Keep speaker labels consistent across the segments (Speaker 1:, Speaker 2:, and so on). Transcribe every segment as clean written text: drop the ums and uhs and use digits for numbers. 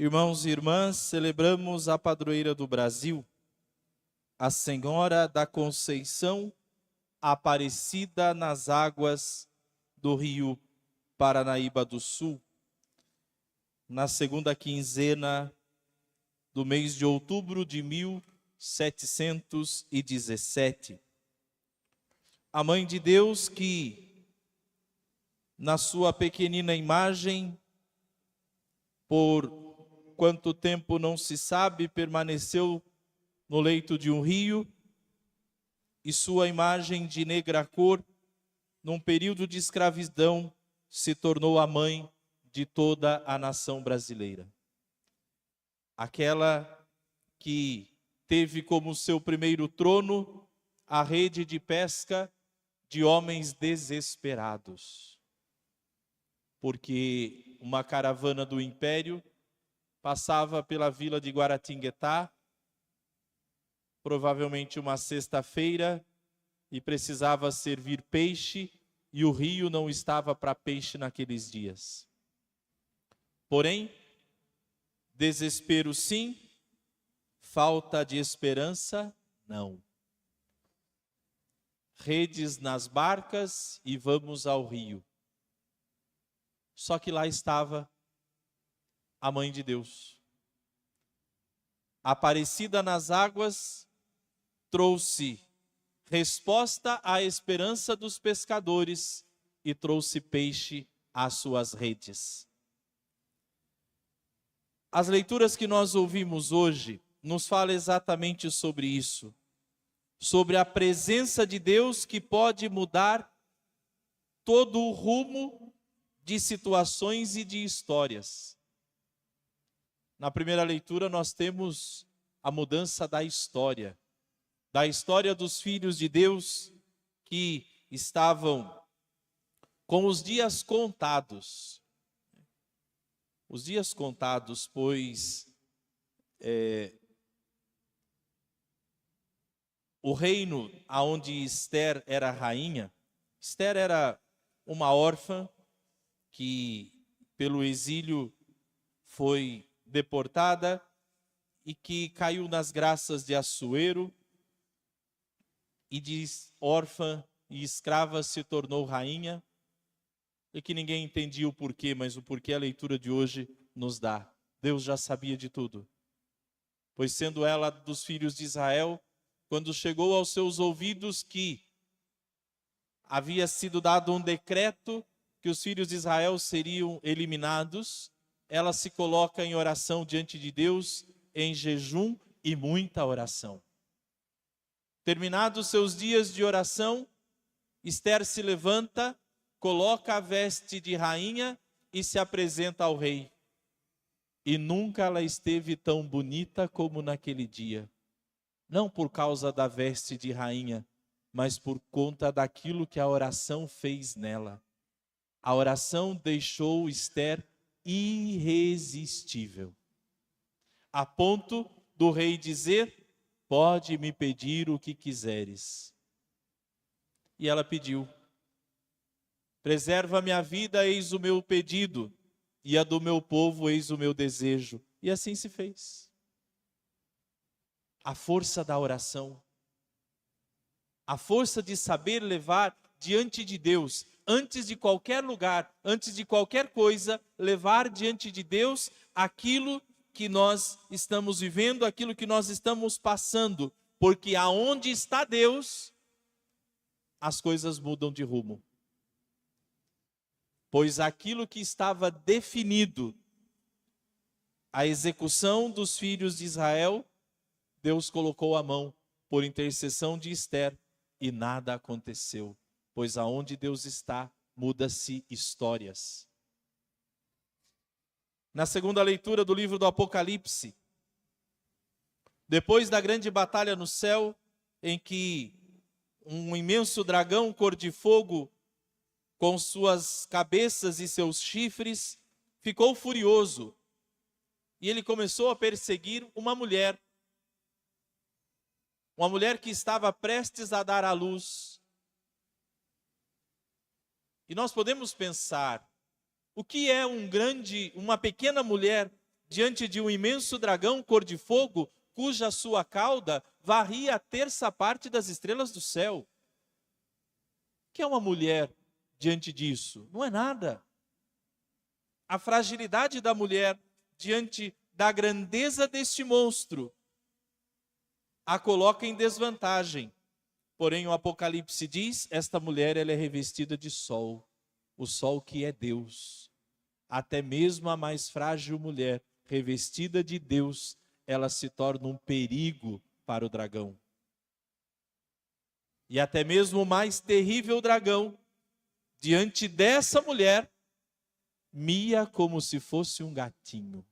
Speaker 1: Irmãos e irmãs, celebramos a padroeira do Brasil, a Senhora da Conceição Aparecida nas águas do Rio Paranaíba do Sul, na segunda quinzena do mês de outubro de 1717. A Mãe de Deus que, na sua pequenina imagem, por quanto tempo não se sabe, permaneceu no leito de um rio, e sua imagem de negra cor, num período de escravidão, se tornou a mãe de toda a nação brasileira. Aquela que teve como seu primeiro trono a rede de pesca de homens desesperados, porque uma caravana do império passava pela vila de Guaratinguetá, provavelmente uma sexta-feira, e precisava servir peixe, e o rio não estava para peixe naqueles dias. Porém, desespero sim, falta de esperança não. Redes nas barcas e vamos ao rio. Só que lá estava a Mãe de Deus. Aparecida nas águas, trouxe resposta à esperança dos pescadores e trouxe peixe às suas redes. As leituras que nós ouvimos hoje nos falam exatamente sobre isso, sobre a presença de Deus que pode mudar todo o rumo de situações e de histórias. Na primeira leitura nós temos a mudança da história dos filhos de Deus que estavam com os dias contados. Os dias contados, pois o reino onde Esther era rainha, Esther era uma órfã que pelo exílio foi deportada e que caiu nas graças de Assuero, e de órfã e escrava se tornou rainha, e que ninguém entendia o porquê, mas o porquê a leitura de hoje nos dá. Deus já sabia de tudo, pois sendo ela dos filhos de Israel, quando chegou aos seus ouvidos que havia sido dado um decreto que os filhos de Israel seriam eliminados, ela se coloca em oração diante de Deus, em jejum e muita oração. Terminados seus dias de oração, Esther se levanta, coloca a veste de rainha e se apresenta ao rei. E nunca ela esteve tão bonita como naquele dia. Não por causa da veste de rainha, mas por conta daquilo que a oração fez nela. A oração deixou Esther irresistível, a ponto do rei dizer: pode me pedir o que quiseres. E ela pediu: preserva minha vida, eis o meu pedido, e a do meu povo, eis o meu desejo. E assim se fez. A força da oração, a força de saber levar diante de Deus, antes de qualquer lugar, antes de qualquer coisa, levar diante de Deus aquilo que nós estamos vivendo, aquilo que nós estamos passando, porque aonde está Deus, as coisas mudam de rumo. Pois aquilo que estava definido, a execução dos filhos de Israel, Deus colocou a mão por intercessão de Esther e nada aconteceu, pois aonde Deus está, muda-se histórias. Na segunda leitura do livro do Apocalipse, depois da grande batalha no céu, em que um imenso dragão cor de fogo, com suas cabeças e seus chifres, ficou furioso, e ele começou a perseguir uma mulher que estava prestes a dar à luz. E nós podemos pensar, o que é uma pequena mulher diante de um imenso dragão cor de fogo, cuja sua cauda varria a terça parte das estrelas do céu. O que é uma mulher diante disso? Não é nada. A fragilidade da mulher diante da grandeza deste monstro a coloca em desvantagem. Porém, o Apocalipse diz, esta mulher ela é revestida de sol, o sol que é Deus. Até mesmo a mais frágil mulher, revestida de Deus, ela se torna um perigo para o dragão. E até mesmo o mais terrível dragão, diante dessa mulher, mia como se fosse um gatinho.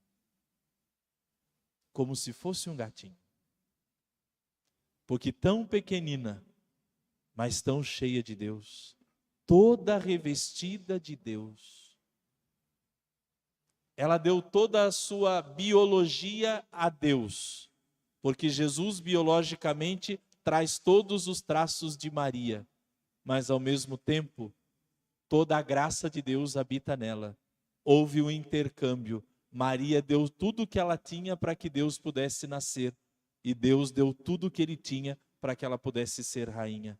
Speaker 1: Como se fosse um gatinho. Porque tão pequenina, mas tão cheia de Deus. Toda revestida de Deus. Ela deu toda a sua biologia a Deus. Porque Jesus biologicamente traz todos os traços de Maria. Mas ao mesmo tempo, toda a graça de Deus habita nela. Houve um intercâmbio. Maria deu tudo o que ela tinha para que Deus pudesse nascer. E Deus deu tudo o que ele tinha para que ela pudesse ser rainha.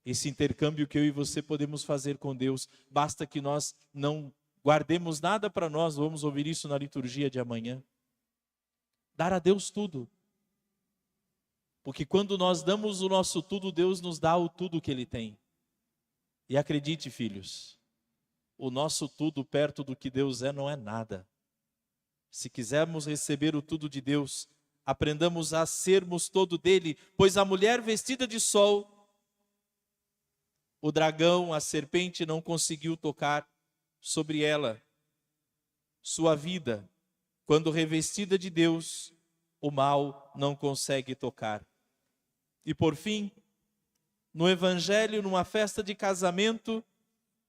Speaker 1: Esse intercâmbio que eu e você podemos fazer com Deus, basta que nós não guardemos nada para nós, vamos ouvir isso na liturgia de amanhã. Dar a Deus tudo. Porque quando nós damos o nosso tudo, Deus nos dá o tudo que ele tem. E acredite, filhos, o nosso tudo perto do que Deus é não é nada. Se quisermos receber o tudo de Deus, aprendamos a sermos todo dele, pois a mulher vestida de sol, o dragão, a serpente não conseguiu tocar sobre ela. Sua vida, quando revestida de Deus, o mal não consegue tocar. E por fim, no Evangelho, numa festa de casamento,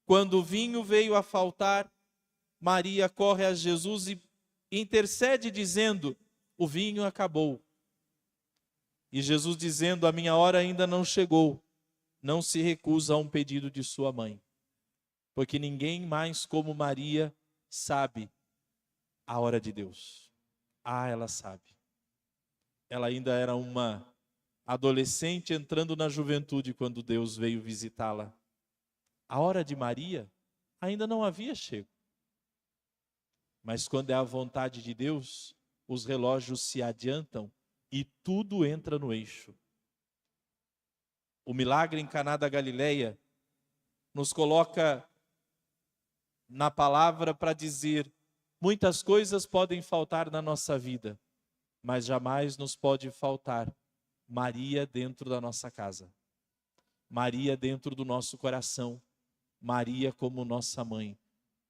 Speaker 1: quando o vinho veio a faltar, Maria corre a Jesus e intercede dizendo, o vinho acabou. E Jesus dizendo, a minha hora ainda não chegou, não se recusa a um pedido de sua mãe. Porque ninguém mais como Maria sabe a hora de Deus. Ah, ela sabe. Ela ainda era uma adolescente entrando na juventude quando Deus veio visitá-la. A hora de Maria ainda não havia chego. Mas quando é a vontade de Deus, os relógios se adiantam e tudo entra no eixo. O milagre em Caná da Galileia nos coloca na palavra para dizer, muitas coisas podem faltar na nossa vida, mas jamais nos pode faltar Maria dentro da nossa casa. Maria dentro do nosso coração. Maria como nossa mãe.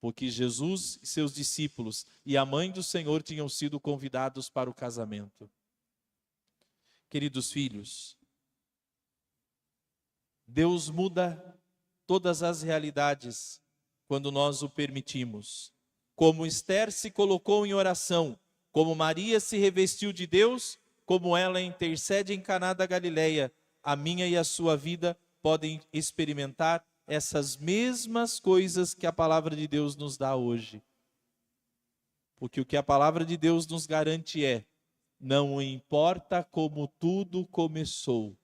Speaker 1: Porque Jesus e seus discípulos e a mãe do Senhor tinham sido convidados para o casamento. Queridos filhos, Deus muda todas as realidades quando nós o permitimos. Como Esther se colocou em oração, como Maria se revestiu de Deus, como ela intercede em Caná da Galileia, a minha e a sua vida podem experimentar essas mesmas coisas que a palavra de Deus nos dá hoje. Porque o que a palavra de Deus nos garante é, não importa como tudo começou,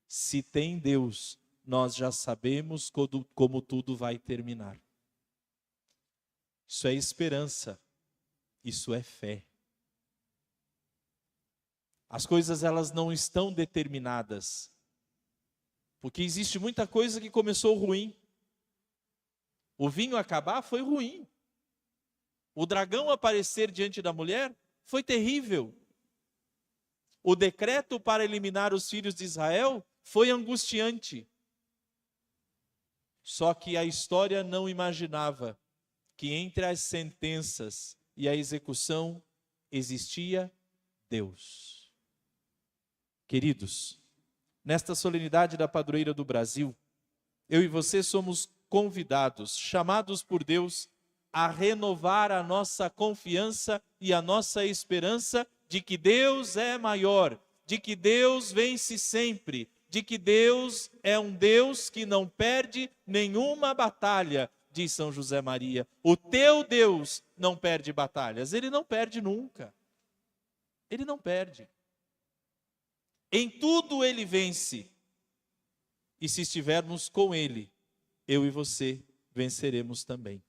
Speaker 1: se tem Deus, nós já sabemos como tudo vai terminar. Isso é esperança, isso é fé. As coisas elas não estão determinadas, porque existe muita coisa que começou ruim. O vinho acabar foi ruim. O dragão aparecer diante da mulher foi terrível. O decreto para eliminar os filhos de Israel foi angustiante. Só que a história não imaginava que entre as sentenças e a execução existia Deus. Queridos, nesta solenidade da padroeira do Brasil, eu e você somos convidados, chamados por Deus a renovar a nossa confiança e a nossa esperança de que Deus é maior, de que Deus vence sempre, de que Deus é um Deus que não perde nenhuma batalha, diz São José Maria, o teu Deus não perde batalhas. Ele não perde nunca. Ele não perde. Em tudo ele vence. E se estivermos com ele, eu e você venceremos também.